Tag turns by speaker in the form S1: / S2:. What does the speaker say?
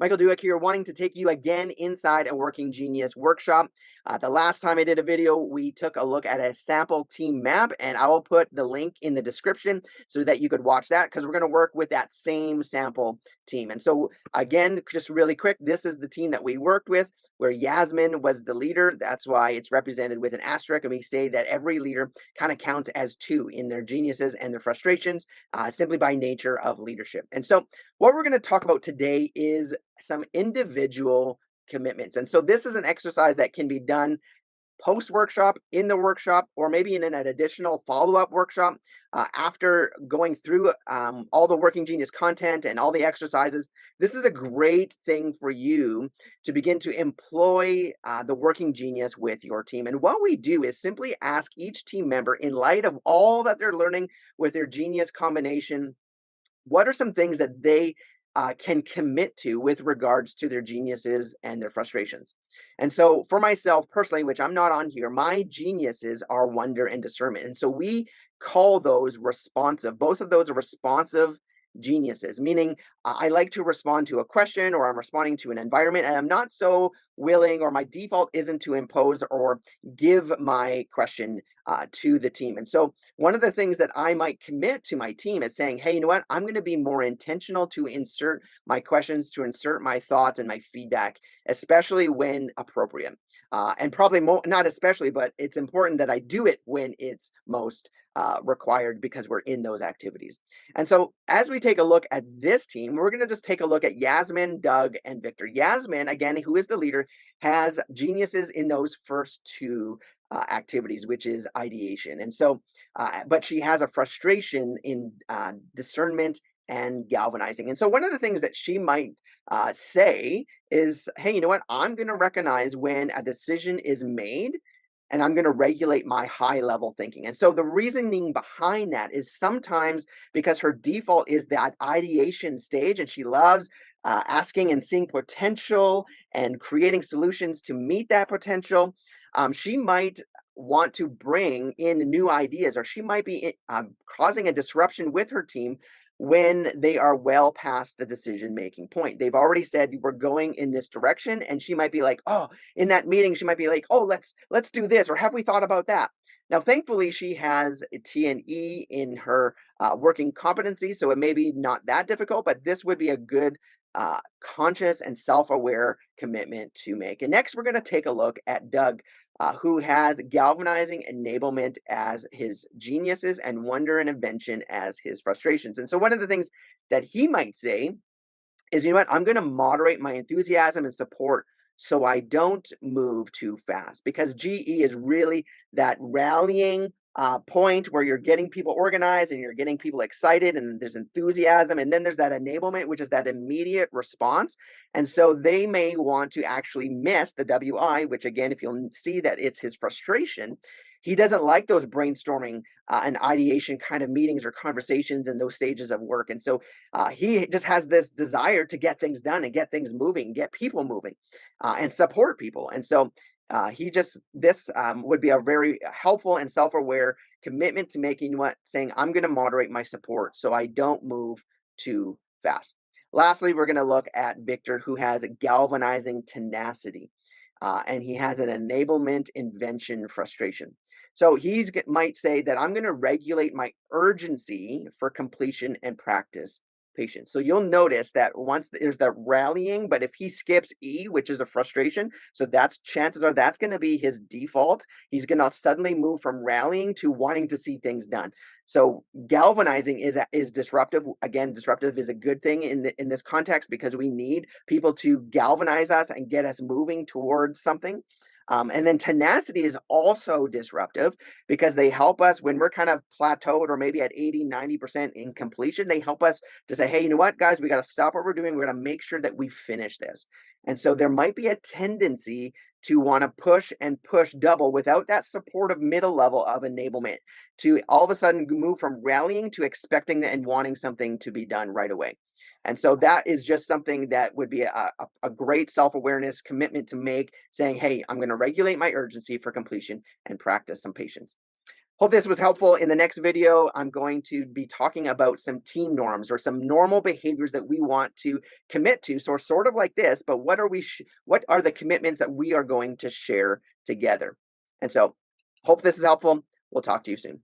S1: Michael Dueck here, wanting to take you again inside a Working Genius workshop. The last time I did a video, we took a look at a sample team map, and I will put the link in the description so that you could watch that because we're going to work with that same sample team. And so, again, just really quick, this is the team that we worked with where Yasmin was the leader. That's why it's represented with an asterisk. And we say that every leader kind of counts as two in their geniuses and their frustrations, simply by nature of leadership. And so, what we're going to talk about today is some individual commitments. And so this is an exercise that can be done post workshop, in the workshop, or maybe in an additional follow-up workshop after going through all the Working Genius content and all the exercises. This is a great thing for you to begin to employ the Working Genius with your team. And what we do is simply ask each team member, in light of all that they're learning with their genius combination, what are some things that they can commit to with regards to their geniuses and their frustrations? And so, for myself personally, which I'm not on here, my geniuses are wonder and discernment. And so, we call those responsive. Both of those are responsive geniuses, meaning I like to respond to a question or I'm responding to an environment, and I'm not so willing, or my default isn't to impose or give my question to the team. And so, one of the things that I might commit to my team is saying, hey, you know what? I'm going to be more intentional to insert my questions, to insert my thoughts and my feedback, especially when appropriate. And probably not especially, but it's important that I do it when it's most required because we're in those activities. And so, as we take a look at this team, we're going to just take a look at Yasmin, Doug, and Victor. Yasmin, again, who is the leader, has geniuses in those first two activities, which is ideation. And so, but she has a frustration in discernment and galvanizing. And so, one of the things that she might say is, hey, you know what? I'm going to recognize when a decision is made, and I'm going to regulate my high level thinking. And so, the reasoning behind that is sometimes because her default is that ideation stage, and she loves asking and seeing potential and creating solutions to meet that potential. She might want to bring in new ideas, or she might be causing a disruption with her team when they are well past the decision making point. They've already said we're going in this direction, and she might be like, oh, in that meeting she might be like, oh, let's do this, or have we thought about that? Now, thankfully, she has a T&E in her working competency, so it may be not that difficult, but this would be a good conscious and self-aware commitment to make. And next, we're going to take a look at Doug, who has galvanizing enablement as his geniuses and wonder and invention as his frustrations. And so, one of the things that he might say is, you know what, I'm going to moderate my enthusiasm and support so I don't move too fast, because GE is really that rallying point where you're getting people organized and you're getting people excited, and there's enthusiasm, and then there's that enablement, which is that immediate response. And so they may want to actually miss the WI, which, again, if you'll see that it's his frustration, he doesn't like those brainstorming and ideation kind of meetings or conversations in those stages of work. And so he just has this desire to get things done and get things moving, get people moving, and support people. And so this would be a very helpful and self-aware commitment to making what saying, I'm going to moderate my support so I don't move too fast. Lastly, we're going to look at Victor, who has a galvanizing tenacity. And he has an enablement, invention, frustration. So might say that I'm going to regulate my urgency for completion and practice patience. So you'll notice that once there's that rallying, but if he skips E, which is a frustration, so that's chances are that's going to be his default. He's going to suddenly move from rallying to wanting to see things done. So galvanizing is disruptive. Again, disruptive is a good thing in this context because we need people to galvanize us and get us moving towards something. And then tenacity is also disruptive because they help us when we're kind of plateaued or maybe at 80-90% in completion. They help us to say, hey, you know what, guys, we got to stop what we're doing. We're going to make sure that we finish this. And so there might be a tendency to want to push and push double without that supportive middle level of enablement, to all of a sudden move from rallying to expecting and wanting something to be done right away. And so that is just something that would be a great self-awareness commitment to make, saying, hey, I'm going to regulate my urgency for completion and practice some patience. Hope this was helpful. In the next video, I'm going to be talking about some team norms or some normal behaviors that we want to commit to. So sort of like this, but what are the commitments that we are going to share together? And so hope this is helpful. We'll talk to you soon.